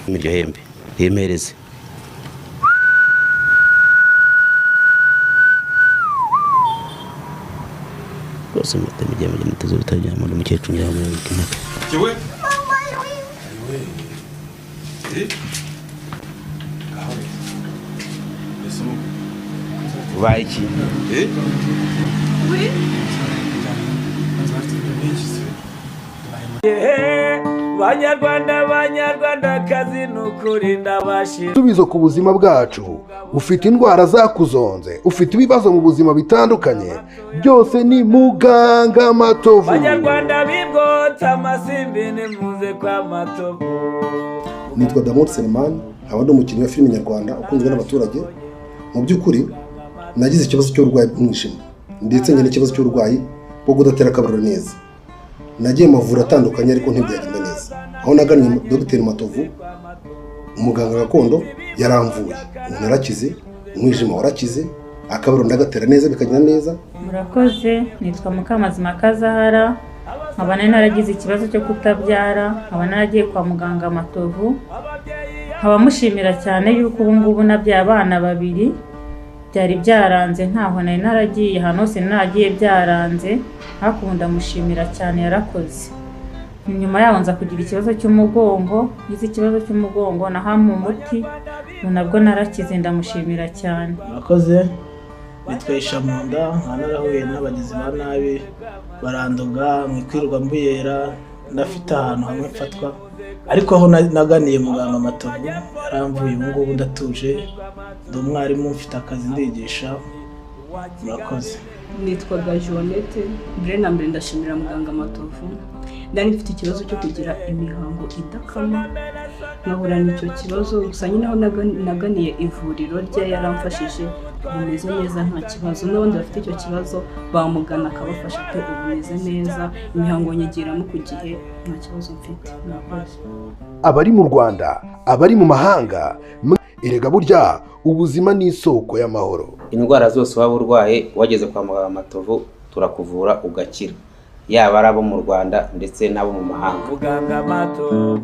Iryo hembe rimereze rwose mutamijya mu gitazo bitajya mu mukecuru nyawe mu kinaka kiwe Vai iki Banyarwandakazi n'ukuri ndabashira tubizo ku buzima bwacu ufite indwara zakuzonze ufite ibibazo mu buzima bitandukanye byose ni Muganga Matovu Banyarwanda bibwota amasimbi nimuze kwa Matovu nitwa Damon Selemani abandi umukinnyi wa filime nyarwanda ukunzwe n'abaturage mu by'ukuri nagize ikibazo cy'uburwayi bw'umwijima ndetse nyine ikibazo cy'uburwayi bwo kudatera akabariro neza nagiye mavura atandukanye ariko ntibyagenda neza aho nagannye Dr Matovu umuganga gakondo yaramvuye narakize umwijima warakize akabariro ndagatera neza bikagenda neza murakoze nitwa Mukamazima Kazahara nkaba naragize ikibazo cyo kutabyara nkaba naragiye kwa Muganga Matovu nkaba mushimira cyane yuko ubu ngubu nabyaye abana babiri byari byaranze ntaho nari naragiye hano hose naragiye byaranze hakunda mushimira cyane yarakoze nyuma yaho nza kugira ikibazo cy'umugongo gize ikibazo cy'umugongo nahamwe umuti nabwo narakize ndamushimira cyane murakoze bitwesha mu nda narahuye n'abagizi ba nabi barandoga mwikwirwa mbuyera ndafite ahantu hamwe mfatwa ariko aho naganiye Muganga Matovu yaramvuye ubu ngubu ndatuje ndi umwarimu mfite akazi ndigisha murakoze nitwaga Jonette mbere na mbere ndashimira Muganga Matovu ndani mfite ikibazo cyo kugira imihango idakama nahura n'icyo kibazo gusa nyine aho naganiye ivuriro rye yaramfashije bimeze neza nta kibazo n'abandi bafite icyo kibazo bamugana akabafasha pe ubumeze neza imihango nyigiramo ku gihe nta kibazo mfite murakoze abari mu Rwanda abari mu mahanga erega burya ubuzima ni isoko y'amahoro indwara zose waba urwaye wageze kwa Muganga Matovu turakuvura ugakira yaba ari abo mu Rwanda ndetse n'abo mu mahanga Muganga Matovu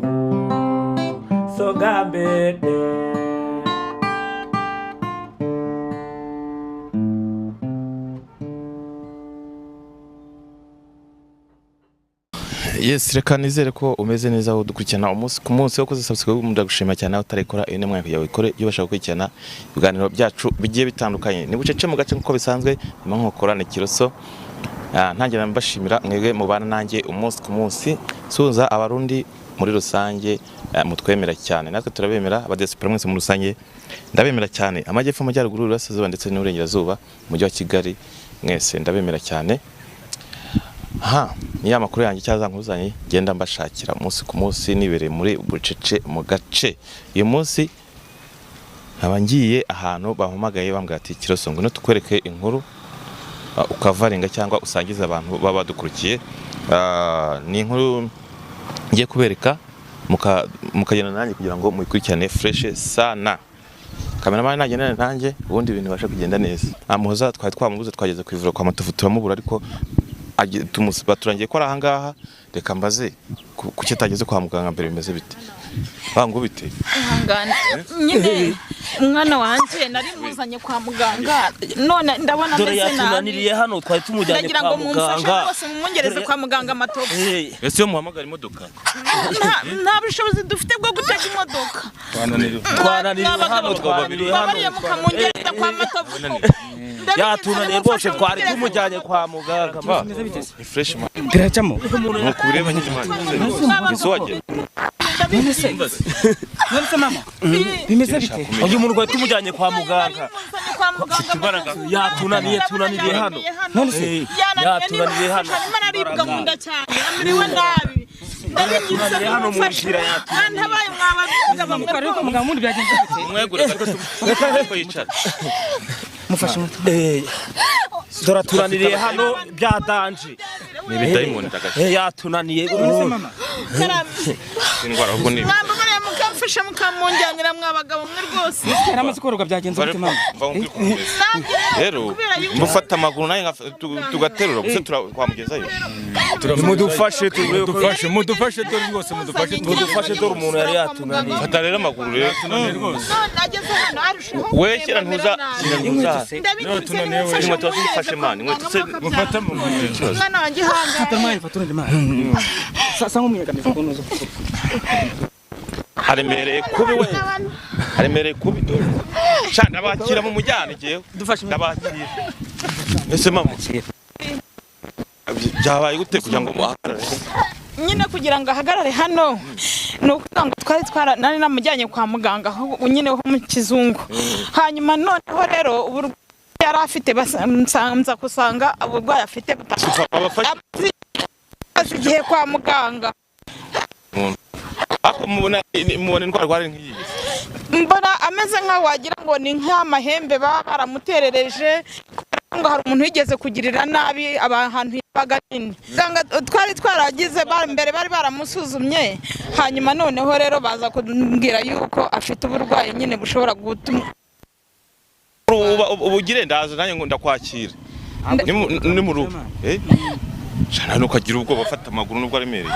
Sogambede Yes, reka nizere ko umeze neza aho dukurikirana umunsi ku munsi wo kuzasubscribe ndagushima cyane aho utarekora iyo nemwe kugira wikore iyo bashaka gukurikirana ibiganiro byacu bigiye bitandukanye ni bucece mu gace nkuko bisanzwe nyuma nkokorane Kiroso ntangira mbashimira mwebwe mubana nanjye umunsi ku munsi suza abarundi muri rusange mutwemera cyane natwe turabemera abadesipora mwese mu rusange ndabemera cyane amajyepfo amajyaruguru y'Iburasirazuba ndetse n'Uburengerazuba umujyi wa Kigali mwese ndabemera cyane ni amakuru yanjye cyazankuzanye genda mbashakira umunsi ku munsi nibere muri bucece mu gace uyu munsi ngiye ahantu bahamagaye bambwira ati Kiroso ngo tukwereke inkuru ukavarenga cyangwa usangiza abantu baba badukurikiye ni inkuru ngiye kubereka mukagenda nanjye kugira ngo muyikurikirane fresh sana kameramani nagendana nanjye ubundi ibintu basha kugenda neza amuhoza twari twamubuze twageze kwivura kwa Matovu turamubura ariko baturangiye ko aha ngaha reka mbaze kuki atageze kwa muganga mbere bimeze bite bangu bite ihangana nyine umwana wanje nari muzanye kwa muganga none ndabona dore yatunaniriye hano twari tumujyanye kwa muganga bose mumungereze kwa Muganga Matovu ese yo muhamagara imodoka nta bushobozi dufite bwo gutega imodoka twananiriye hano twababiri babariye mukamungereza kwa Matovu yatunaniye rwose twari tumujyanye kwa muganga ni fresh man Tiracamo nkukureba nyine man isoje None mama bimeze bite uyu muntu twari tumujyanye kwa muganga yatunaniye hano none se yatunaniye hano naribwa mu nda cyane amiriwe nabi yatunaniye hano mu nzira ntabaye mwabaga bamukora ariko muganga mundi byagenze bite mwegura ariko yicara mufashe dore turaniriye hano byadanje ni bidayimoni ndagaje yatunaniye none mama indwara ubwo ni mumfashe mukamunjyanira mwabagabo mwe rwose yaramaze koroga byagenze gute mama rero mufata amaguru naye tugaterura gusa turamugezayo mudufashe dore rwose mudufashe dore umuntu yari yatunaniye fata rero amaguru rero tunaniye rwose we kira ntuza inkweto zifashe mani inkweto se mufata mu mwana wanjye hanga fata mani faturende mani sasa nk'umunyegamiza kunoza haremereye kubi we haremereye kubi cyane abakira mu mujyane giye dufashe ndabakira ese mama byabaye gute kugira ngo muhagarare nyine kugira ngo ahagarare hano nuko ngo twari nari namujyanye kwa muganga nyine ho mu kizungu hanyuma noneho rero uburwayi yari afite basanza kusanga uburwayi afite igihe kwa muganga ako mubona indwara rwari nk'iyi mbona ameze nkaho wagira ngo ni nk'amahembe baba baramuterereje ngo hari umuntu wigeze kugirira nabi ahantu yabaga nini twari twaragize mbere bari baramusuzumye hanyuma noneho rero baza kumbwira yuko afite uburwayi nyine bushobora gutuma ubugire ndaza nanjye ngo ndakwakira ni mu rugo shana nuko agira ubwoba fata amaguru nubwo aremereye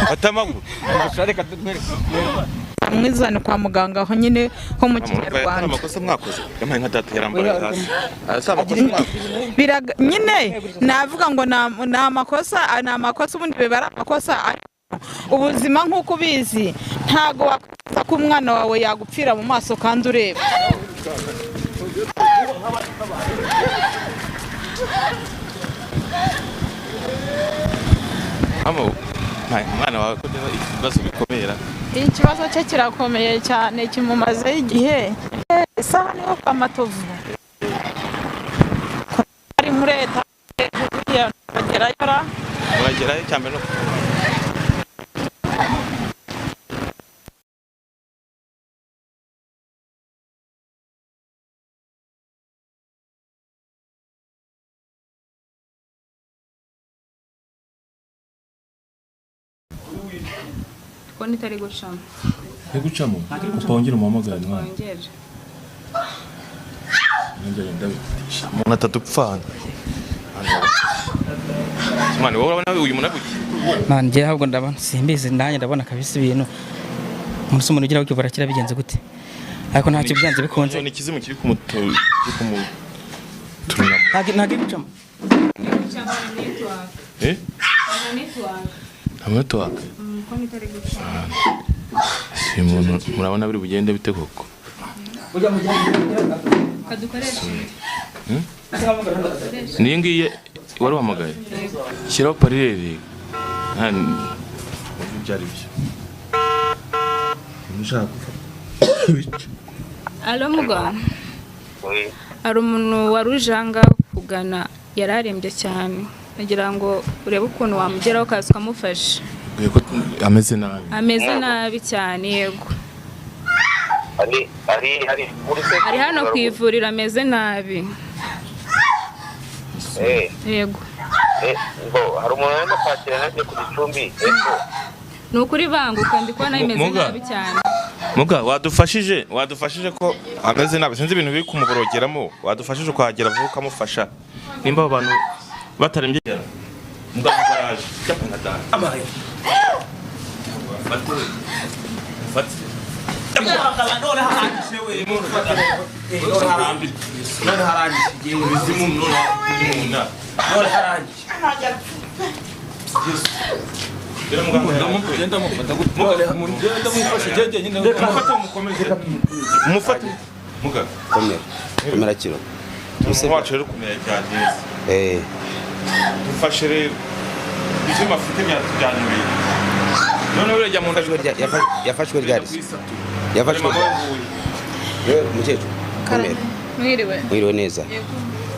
fata amaguru mwizane kwa muganga aho nyine ho mu Kinyarwanda amakosa mwakoze yamaye nka data yarambaye hasi asaba nyine navuga ngo na amakosa ubundi bibara amakosa ubuzima nk'uko ubizi ntago wakoza ko umwana wawe yagupfira mu maso kandi ureba umwana wawe ko ibibazo bikomera ikibazo cye kirakomeye cyane kimumazeho igihe isaha niho kwa Matovu ari muri leta bagerayo cyane no Kwani tari gucamo gucamo upongera umuhamagara mwana umuntu atadupfana mwana wowe urabona uyu muntu abuki nanjye ahubwo ndabona simbizi nanjye ndabona kabisa ibintu umuntu umuntu ugira ukivura kira bigenze gute ariko ntacyo byanze bikunze ni kizimu kiri kumuturuna ntage gucamo network si umuntu murabona biri bugende bite koko ujya mu kadukoresha niyo ngiye wari wamagaye shyiraho parirere byari byo nshaka alo muganga ari umuntu warujanga kugana yararembye cyane nagira ngo urebe ukuntu wamugeraho kazi ukamufasha ameze nabi cyane yego ari hano ku ivuriro ameze nabi yego hari umuntu arimo kwakira nagiye ku gicumbi ni ukuri banguka ndi kubona imeze nabi cyane muga wadufashije ko ameze nabi sinzi ibintu biri kumuborogeramo wadufashije kwagera vuba ukamufasha nimba abo bantu batarembye muga garaje cyapanga amaye fati none harangije we none harangije bizimu none harangije komera kiro wacu rero kumera cyane dufashe rero ibyo mafite byatujyaniriye none urejya mu ndajwe yafashwe ryari mukecuru mwiriwe neza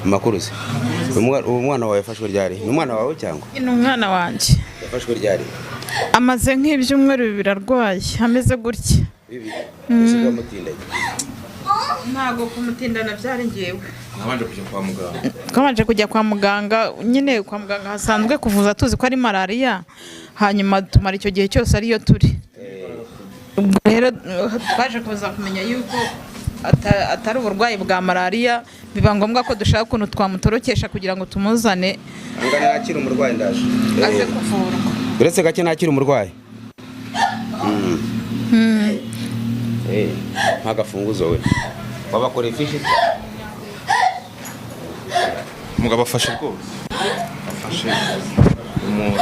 amakuru se uwo mwana wawe yafashwe ryari ni umwana wawe cyangwa ni umwana wanjye yafashwe ryari amaze nk'ibyumweru 2 arwaye ameze gutya ntago kumutindana byari ngewe twabanje kujya kwa muganga nyine kwa muganga hasanzwe kuvuza tuzi ko ari malaria hanyuma tumara icyo gihe cyose ariyo turi rero twaje kuza kumenya yuko atari uburwayi bwa malariya, biba ngombwa ko dushaka ukuntu twamutorokesha kugira ngo tumuzane. Ngana nakira umurwayi ndaje. Aze kuvurwa. Uretse gake nakira umurwayi. Ntagafunguzo we. Babakora ifishi. Umugabo afashe rwose. Afashe umuntu.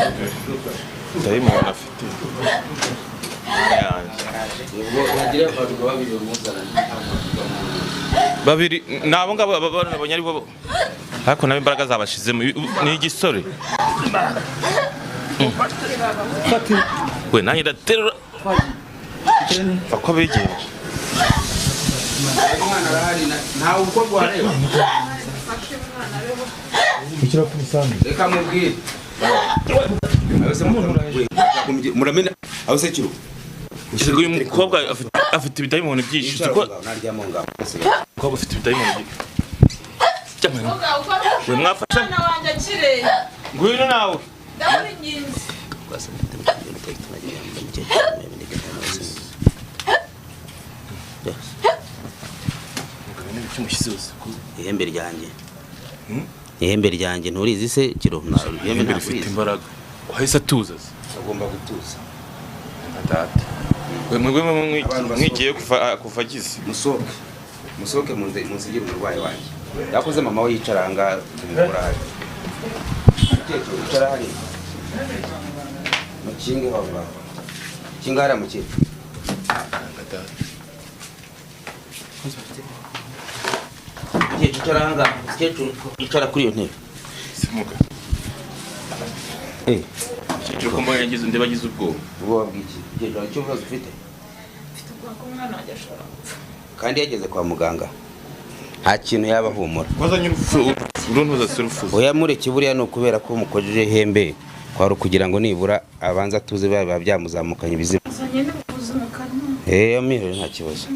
Ndayimubona afite. Babiri nabo ngabo abanye ari bo ariko nabe imbaraga zabashizemo ni igisore we nanjye ndaterura bakwa begeje Umwana arahari ntawe uko rwareba Ukira ku musambi reka mubwire muramena aho se kiro uyu mukobwa afite ibidayimoni byinshi uko naryamo ngabo umukobwa afite ibidayimoni byinshi we mwafasha wanjye akire ngwino nawe ndabona inginzi ihembe ryanjye nturizi se kiro ihembe rifite imbaraga wahise atuza agomba gutuza data we mwigiye kuva agize musohoke munsigire umurwayi wanjye yakoze mama we yicara ahangaha umurwayi yicara hari mukinge aho ngaho kinga hariya mukecuru yicara ahangaha mukecuru yicara kuri iyo ntebe simuka mukecuru ko mbona yagize undi bagize ubwoba bw'iki mukecuru icyo uvuze ufite ubwoba ko umwana wanjye ashobora gupfa kandi yageze kwa muganga nta kintu yaba ahumura wazanye urupfu oya mureke buriya ni ukubera ko mukojeje ihembe kwari ukugira ngo nibura abanza atuze biba byamuzamukanye ibizima amihero nta kibazo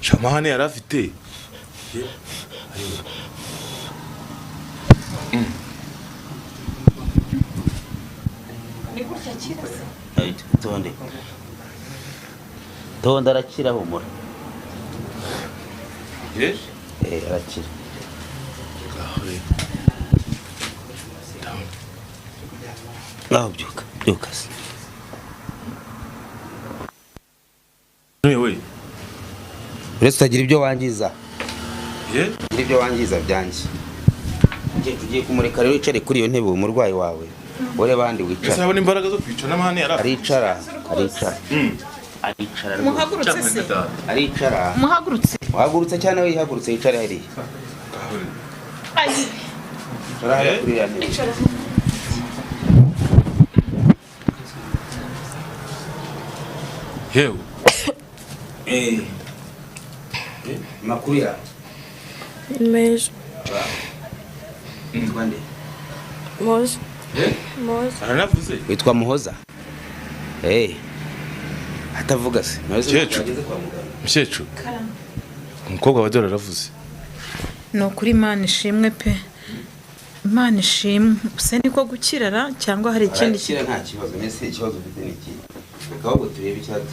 shamahane yari afite tonda arakira humura arakira aho byuka se we uretse utagira ibyo wangiza ibyo wangiza byanjye ugiye kumureka rero wicare kuri iyo ntebe umurwayi wawe ure bandi wicara ese abona imbaraga zo kwicara n'amahane yari aricara muhagurutse se aricara muhagurutse cyane we yihagurutse yicare hariya hariya kuri iyo ntebe yewe makuru ya meza witwa nde Moza aranavuze witwa Muhoza atavuga se mukecuru umukobwa wa dore aravuze ni ukuri Imana ishimwe pe Imana ishimwe se niko gukirara cyangwa hari ikindi kintu nta kibazo mbese ikibazo ufite ni iki reka ahubwo turebe ikibazo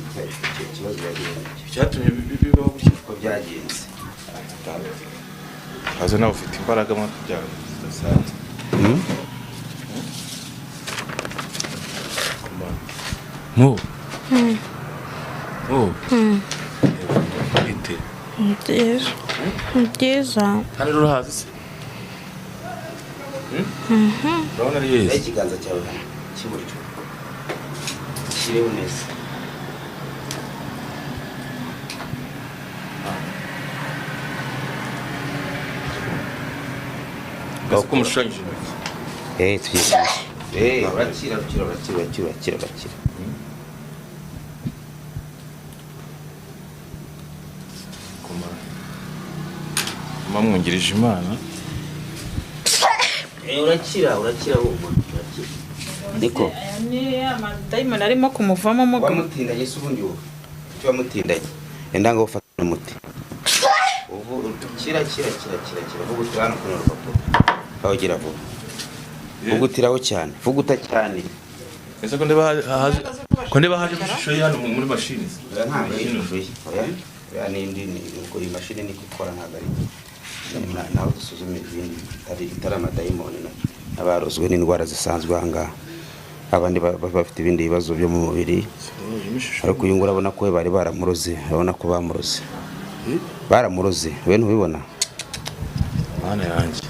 cyatumye bibaho uko byagenze haza nawe ufite imbaraga mu kubyara zidasanzwe ite byiza hano urahazi se urabona ari heza ikiganza cyawe cy'iburyo kireho neza gasa ko mushushanyije intoki urakira mwamwungirije Imana urakira niko ni amadayimoni arimo kumuvamo mu wamutindanye se ubundi wowe icyo wamutindanye enda ngo ufate umuti ubu kira vugutira hano kuno rupapuro aho gira vuba vugutiraho cyane vuguta cyane ese ko ndeba haje ko ndeba haje ishusho y'hano muri machine ntabwo ari ishusho ya n'indi ubwo iyi mashini niko ikora ntabwo ari naho dusuzuma ibindi bitari amadayimoni n'abarozwe n'indwara zisanzwe ahangaha abandi bafite ibindi bibazo byo mu mubiri ariko uyu nguyu urabona ko bari baramuroze urabona ko baramuroze we ntubibona mana yanjye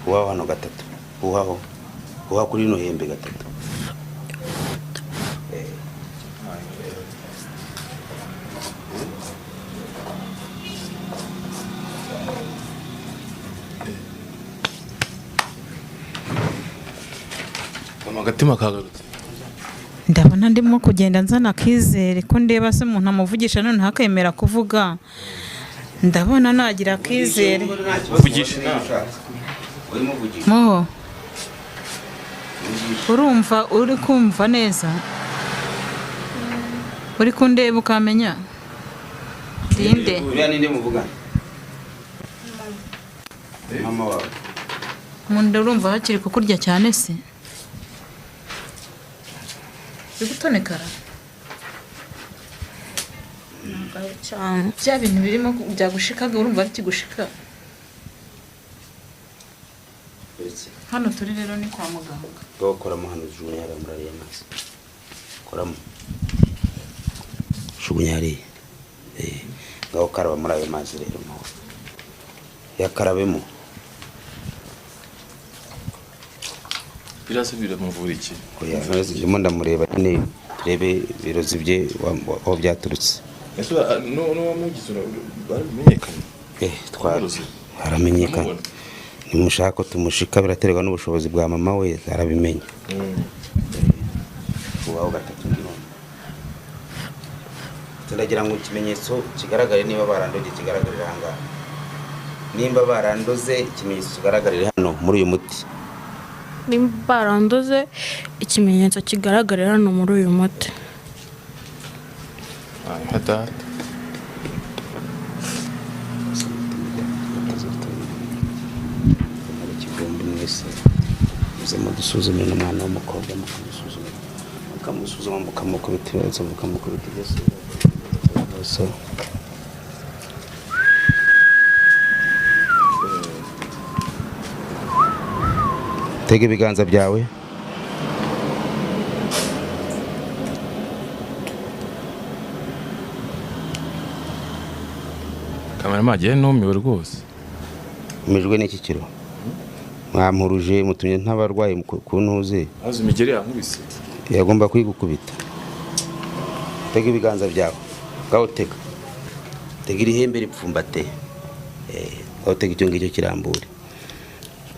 uwaho hano gatatu uhaho kuri ino hembe gatatu agatima kagarutse ndabona ndimo kugenda nzana akizere ko ndeba se umuntu amuvugisha none hakemera kuvuga ndabona nagira akizere moho urumva uri kumva neza uri kundeba ukamenya ndinde uriya ninde muvugana mama wawe munda urumva hakiri kukurya cyane se gutonekara cyane bya bintu birimo byagushikaga urumva bikigushika hano turi rero ni kwa muganga dokoramo hano junyara murariye amazi koramo junyari ngaho karaba muri ayo mazi rero yakarabemo birase biramuvura iki oya ndimo ndamureba nyine turebe ibirozi bye aho byaturutse ese no wamugize baramenyekanye haramenyekanye nimushaka ko tumushika biraterwa n'ubushobozi bwa mama we arabimenya uwaho gatatu turagira ngo ikimenyetso kigaragare niba barandoze kigaragarira ahangaha nimba barandoze ikimenyetso kigaragarira hano muri uyu muti nimba barandoze ikimenyetso kigaragarira hano muri uyu muti hata dusuzumire n'umwana w'umukobwa mukamusuzuma mukamukubita ibibazo mukamukubita ibibazo tega ibiganza byawe kamera magiye numiwe rwose umijwe n'iki kiro mwampuruje mutumye ntabarwaye ku ntuze azi imigeri yankubise yagomba kwigukubita tega ibiganza byawe gaho tega iri hembe ripfumbate gaho tega icyo ngicyo kirambure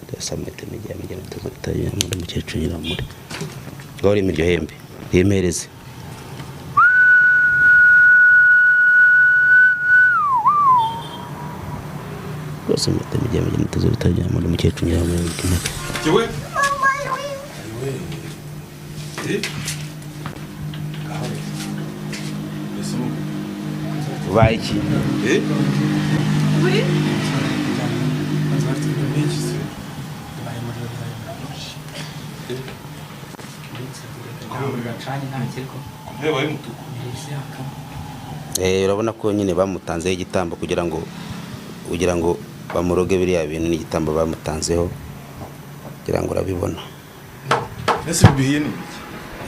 dasamete mijya mutazotanya muri mukecuru nyiramure gaho rimo iryo hembe rimereze dasamete mijya mutazotanya muri mukecuru nyiramure yewe ubaye iki urabona ko nyine bamutanzeho igitambo kugira ngo bamuroge biriya bintu n'igitambo bamutanzeho kugira ngo urabibona ese bihiye ni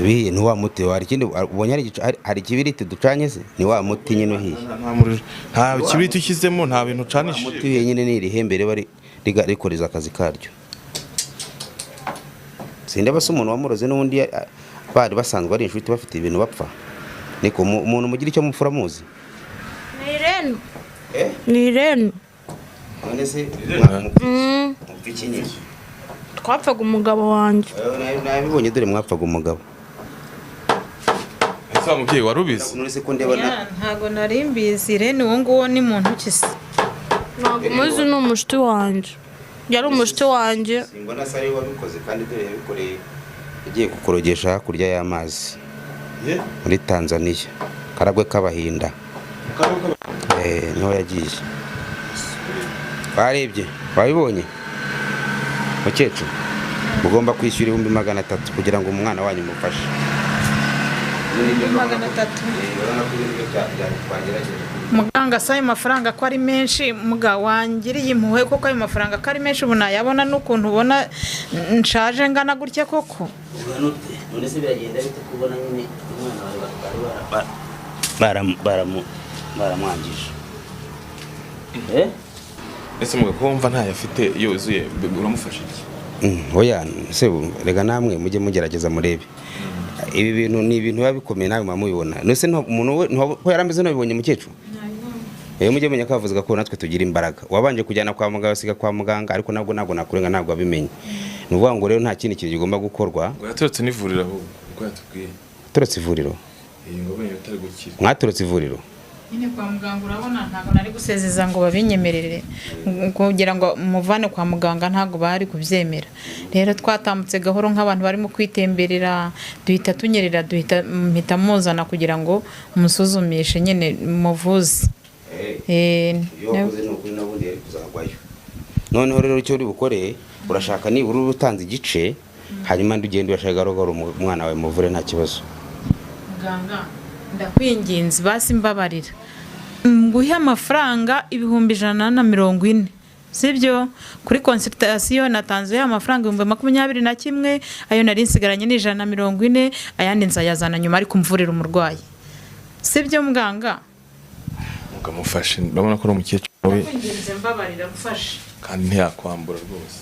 bihiye ni wa muti hari ikindi ubonye hari ikibiriti ducanye se ni wa muti nyine uhiye nta kibiriti ushyizemo nta bintu ucanishije muti uhiye nyine ni iri hembe riba rikoreza akazi karyo sinde basa umuntu wamuroze n'undi bari basanzwe ari inshuti bafite ibintu bapfa niko umuntu mugira icyo mufura muzi ni Irene none se mupfikinyije twapfaga umugabo wanjye nabibonye dore mwapfaga umugabo ese umubyeyi warubizi none ko ndebana ntago nari mbizi Irene uwo nguwo ni muntu kise ntabwo muzi ni umushuti wanjye yari umushuti wanjye simbona se ari wabikoze kandi dore yabikoreye yagiye kukorogesha hakurya y'amazi muri Tanzania Karagwe k'Abahinda niho yagiye barebye babibonye mukecuru mugomba kwishyura 300 kugira ngo umwana wanyu mufashe muganga sayo mafaranga ko ari menshi muga wangiriye impuhwe koko ayo mafaranga ko ari menshi ubu nayabona n'ukuntu ubona nshaje ngana gutya koko none se biragenda bite kubona nyine umwana wawe baramwangije ese muga kumva ntayo afite yuzuye uramufasha iki oya se rega namwe mujye mugerageza murebe ibi bintu ni ibintu biba bikomeye nawe mubibona nese umuntu ko yarameze nabibonye mukecuru mujye menya kavuze ko natwe tugira imbaraga wabanje kujyana kwa muganga basiga kwa muganga ariko nabwo nakurenga ntabwo abimenye nuvuga ngo rero nta kindi kintu kigomba gukorwa ngo yatoretse n'ivuriro aho uko yatubwiye toretse ivuriro ngo bene utari gukira mwatoretse ivuriro nyine kwa muganga urabona ntabwo nari gusezeza ngo babinyemerere kugira ngo muvane kwa muganga ntabwo bari kubyemera rero twatambutse gahoro nk'abantu barimo kwitemberera duhita tunyerera mpita muzana kugira ngo musuzumishe nyine muvuze noneho rero icyo uri bukore urashaka nibura utanze igice hanyuma ugenda urashaka garogara umwana wawe muvure nta kibazo muganga ndakwinginze basi mbabarira nguhe amafaranga 140 sibyo kuri consultation natanze amafaranga 21 ayo nari nsigaranye ni 140 ayandi nzayazana nyuma ari kumvurira umurwayi sibyo muganga mukamufashe ndabona ko ari umukecuru we ndakwinginze mbabarira gufasha kandi ntiyakwambura rwose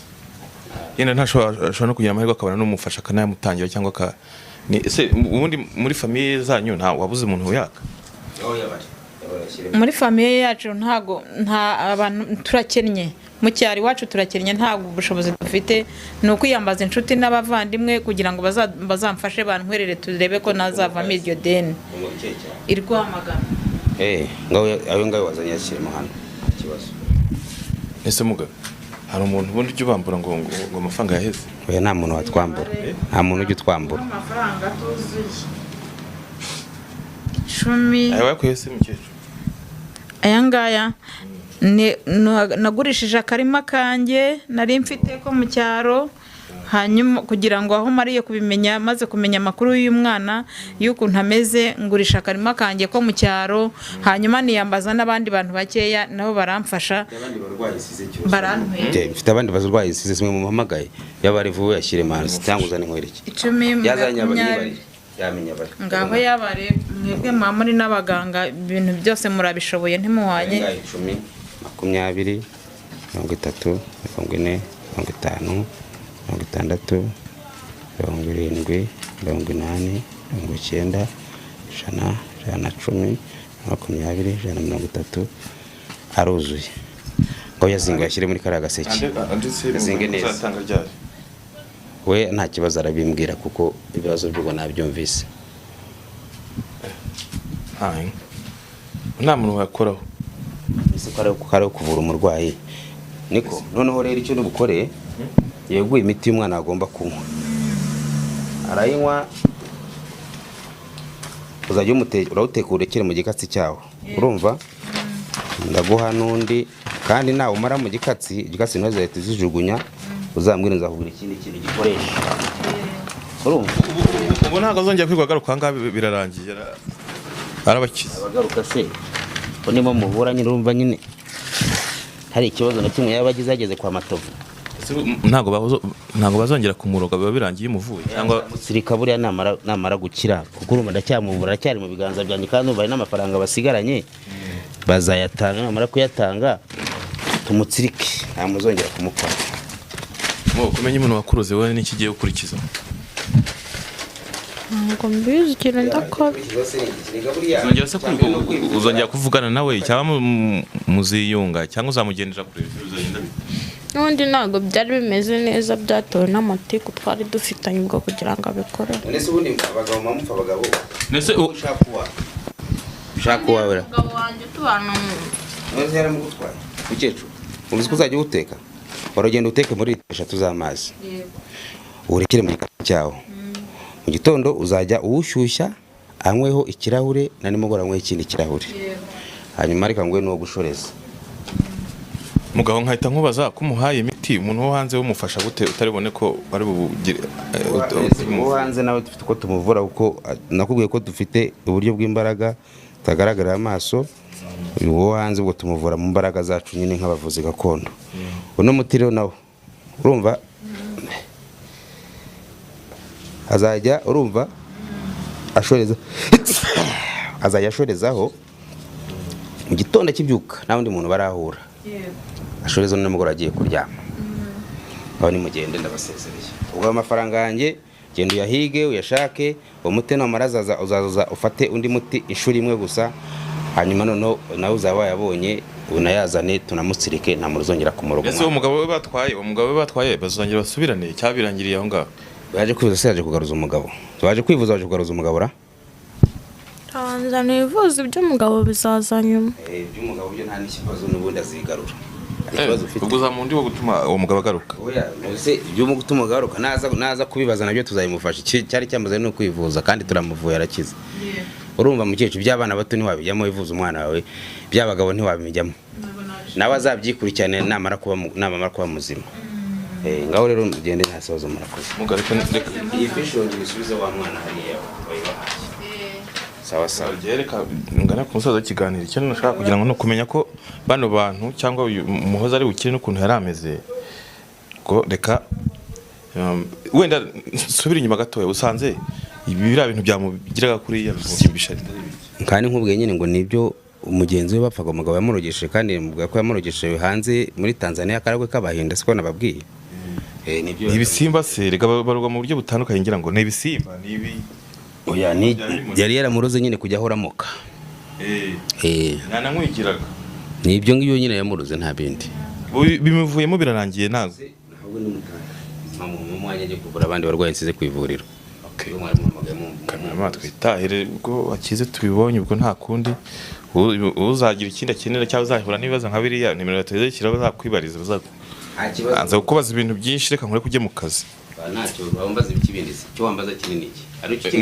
yenda ntashobora no kugira amahirwe akabana n'umufasha akanayamutangira cyangwa ese ubundi muri famiye zanyu nta wabuze umuntu uyaka muri famiye yacu nta abantu turakennye mu cyari wacu turakennye ntabwo ubushobozi dufite ni ukwiyambaza inshuti n'abavandimwe kugira ngo bazamfashe bantwerere turebe ko nazavamo iryo deni irwamagana ngaho wazanye yashyiremo hano ikibazo ese muga hari umuntu ubundi ujya ubambura ngo amafaranga yaheze oya nta muntu watwambura nta muntu ujya utwambura amafaranga tuzuye 10 ayo wakuye se mukecuru aya ngaya nagurishije akarima kanjye nari mfite ko mu cyaro hanyuma kugira ngo aho mariye kubimenya maze kumenya amakuru y'uyu mwana y'ukuntu ameze ngurisha akarima kanjye ko mu cyaro hanyuma niyambaza n'abandi bantu bakeya nabo baramfasha mfite abandi barwayi size simwe muhamagaye yabari vuwe yashyire manzi cyangwa uzane nkwereke 10 yazanye abanyibari yamenya bari ngaho yabare mwebwe muri n'abaganga ibintu byose murabishoboye ntimuhanye 10 20 30 40 50 60 70 80 90 110 20 aruzuye ngo yazinga yashyire muri kariya gaseke yazinge neza we nta kibazo arabimbwira kuko ibibazo by'ubwo nabyumvise nta muntu wakoraho ese ko ari kuvura umurwayi niko noneho rero icyo n'ubukore yeguye imiti y'umwana agomba kunywa arayinywa uzajya urawuteka urekere mu gikatsi cyawo urumva ndaguha n'undi kandi nawe umara mu gikatsi ntuzahita uzijugunya uzambwira nzakubwira ikindi kintu gikoresha urumva ubu ntabwo azongera kwigwa agaruka aha ngaha birarangiye arabakiza abagaruka se ko nimo muhura nyine urumva nyine hari ikibazo na kimwe yaba agize yageze kwa Matovu ntabwo bazongera kumuroga biba birangiye umuvuye cyangwa musirika buriya namara gukira kuko urumva ndacyamuvura aracyari mu biganza byanjye kandi umva n'amafaranga basigaranye bazayatanga namara kuyatanga tumutsirike ntamuzongera kumukora kumenya umuntu wakuruze wowe n'iki giye gukurikiza ntabwo mbizi ikintu ndakora uzongera kuvugana nawe cyangwa muziyunga cyangwa uzamugendera kure n'ubundi ntabwo byari bimeze neza byatewe n'amatiku twari dufitanye ubwo kugira ngo abikore nese ubundi abagabo mamupfa abagabo nese ushaka uwawe umugabo wanjye tubana mu nose yaramugutwaye mukecuru uzi ko uzajya uteka waragenda uteke muri 3 z'amazi urekere mu gikatsi cyawo mu gitondo uzajya uwushyushya anyweho ikirahure na nimugora anyweho ikindi kirahure hanyuma ariko ngwe no gushoreza mugabo nkahita nkubaza ko umuhaye imiti umuntu wo hanze wumufasha gute utaribone ko bari bubugire wo hanze nawe dufite uko tumuvura kuko nakubwiye ko dufite uburyo bw'imbaraga tagaragarira amaso wo hanze ubwo tumuvura mu mbaraga zacu nyine nk'abavuzi gakondo uno muti rero nawe urumva azajya urumva ashoreza azajya ashorezaho mu gitondo kibyuka nta wundi muntu barahura ashoreza n'umugore agiye kuryama aho ni mugende ndabasezereye ubwo amafaranga yanjye genda uyahige uyashake umuti namaraza uzaza ufate undi muti ishuri imwe gusa hanyuma noneho nawe uzaba wayabonye unayazane tunamutsirike nta muruzongera kumurugo ese umugabo we batwaye bazongera basubirane cyabirangiriye aho ngaho baje kwivuza se yaje kugaruza umugabo baje kwivuza baje kugaruza umugabo ra Tanza nivuza iby'umugabo bizaza nyuma iby'umugabo byo nta n'ikibazo n'ubundi azigarura uguza mu ndi wo gutuma uwo mugabo agaruka oya nose ibyo mu gutuma agaruka naza kubibaza nabyo tuzayimufasha cyari cyamaze no kwivuza kandi turamuvuye arakize urumva mukecuru by'abana bato ntiwabijyamo wivuza umwana wawe by'abagabo ntiwabijyamo nawe azabyikurikirane namara kuba muzima ngaho rero mugende nta kibazo murakoze mugareka iyi fishongi bisubize wa mwana hariya sawa sawa reka ngana ku musozo w'ikiganiro icyo nashaka kugira ngo no kumenya ko bano bantu cyangwa umuhoza ari bukire n'ukuntu yari ameze ko reka wenda subira inyuma gatoya usanze ibi bira bintu byamugiraga kuri ya bizimbisha kandi nk'ubwe nyine ngo nibyo umugenzi we bapfaga umugabo yamurogesheje kandi mvuga ko yamurogesheje hanze muri Tanzania akaragwe kabahinda siko nababwiye nibyo ibisimba se rega barugwa mu buryo butandukanye ngira ngo ni ibisimba nibi oya ni yari yaramuroze nyine kujya ahoramoka nana nkwigiraga nibyo ngiyo nyine yamuroze nta bindi bimuvuyemo birarangiye ntago ahubwo ni mu mwanya cyo kuvura abandi barwayi nsize ku ivuriro kamera twitahire ubwo akize tubibonye ubwo nta kundi uzagira ikindi akenera cyangwa uzahura n'ibibazo nka biriya nimero yatezekira bazakwibariza bazakubaza kubaza ibintu byinshi reka nkore kujye mu kazi ntacyo bambaza ibikibindi cyo wambaza kinini iki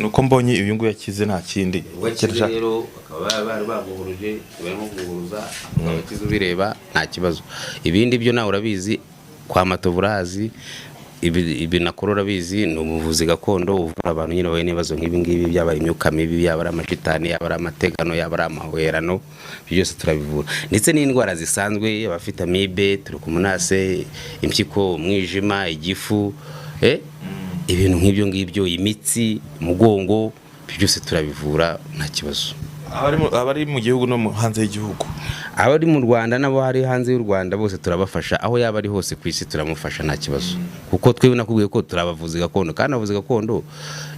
nuko mbonye uyu nguyu yakize nta kindi rero bakaba bari baguhuruje barimo kuguruza abakize ubireba nta kibazo ibindi byo nawe urabizi kwa Matovurazi ibi nakorora bizi ni umuvuzi gakondo uvura abantu nyine baye nibazo nk'ibi ngibi byaba imyuka mibi yaba amashitani yaba amategano yaba amahwerano byose turabivura ndetse n'indwara zisanzwe abafite amibe turukumunase impyiko umwijima igifu ibintu nk'ibyo ngibyo imitsi umugongo byose turabivura nta kibazo abari mu gihugu no hanze y'igihugu abari mu Rwanda nabo hari hanze y'u Rwanda bose turabafasha aho yaba ari hose ku isi turamufasha nta kibazo kuko twebwe nakubwiye ko turabavuzi gakondo kandi abavuzi gakondo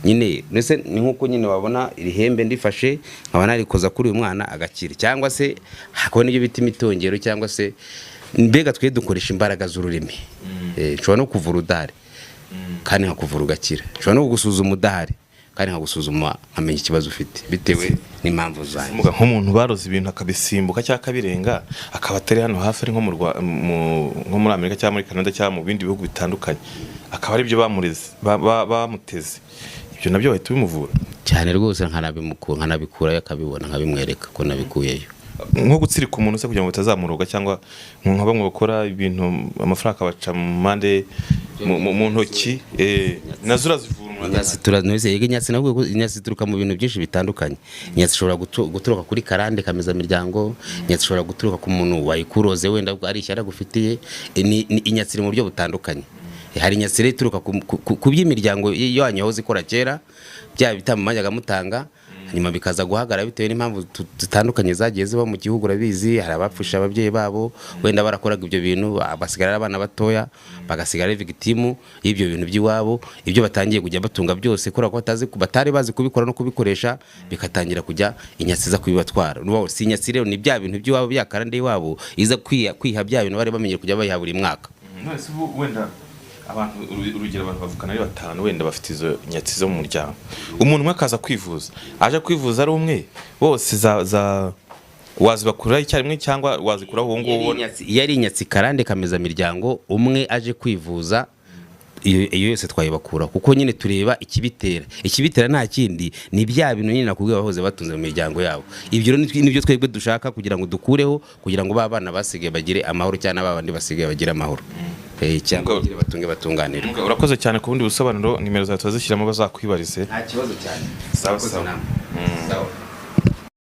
nyine nese ni nkuko nyine wabona iri hembe ndifashe nkaba narikoza kuri uyu mwana agakira cyangwa se hakaba n'ibyo bita imitongero cyangwa se mbega twe dukoresha imbaraga z'ururimi nshobora no kuvura udahari kandi nkakuvura ugakira nshobora no kugusuzuma udahari kandi nkagusuzuma nkamenya ikibazo ufite bitewe n'impamvu zanjye nk'umuntu baroze ibintu akabisimbuka cyangwa akabirenga akaba atari hano hafi ari nko muri Amerika cyangwa muri Canada cyangwa mu bindi bihugu bitandukanye akaba ari byo bamuteze ibyo nabyo bahita bimuvura cyane rwose nkanabikurayo akabibona nkabimwereka ko nabikuyeyo nko gutsirika umuntu se kugira ngo batazamuroga cyangwa nka bamwe bakora ibintu amafaranga abaca mu mpande mu ntoki nazo urazivura inyatsi ituruka mu bintu byinshi bitandukanye inyatsi ishobora guturuka kuri karande kameza miryango inyatsi ishobora guturuka ku muntu wayikuroze wenda ari ishyara gufitiye inyatsi iri mu buryo butandukanye hari inyatsi ituruka ku by'imiryango yanyu yahoze ikora kera byaba bitamumajyaga mutanga nyuma bikaza guhagarara bitewe n'impamvu zitandukanye zagiye ziba mu gihugu urabizi hari abapfusha ababyeyi babo wenda barakoraga ibyo bintu basigara abana batoya bagasigara victimu y'ibyo bintu by'iwabo ibyo batangiye kujya batunga byose kora ko batari bazi kubikora no kubikoresha bikatangira kujya inyatsi za kubibatwara si inyatsi rero ni bya bintu by'iwabo bya karande y'iwabo iza kwiha bya bintu bari bamenye kujya bayiha buri mwaka wenda abantu urugero abantu bavukana ari batanu wenda bafite izo nyatsi zo mu muryango umuntu umwe akaza kwivuza aje kwivuza ari umwe bose wazibakura icyarimwe cyangwa wazikuraho uwo nguwo yari inyatsi karande kameza miryango umwe aje kwivuza iyo yose twayibakura kuko nyine tureba ikibitera nta kindi ni bya bintu nyine nakubwiye bahoze batunze mu miryango yabo. Ibyo nibyo twebwe dushaka kugira ngo dukureho kugira ngo babana basigaye bagire amahoro cyane babandi basigaye bagire amahoro cyangwa bagire batunge batunganire. Urakoze cyane ku bundi busobanuro, nimero zawe tuzashyiramo bazakwibarize. Nta kibazo cyane. Sawa.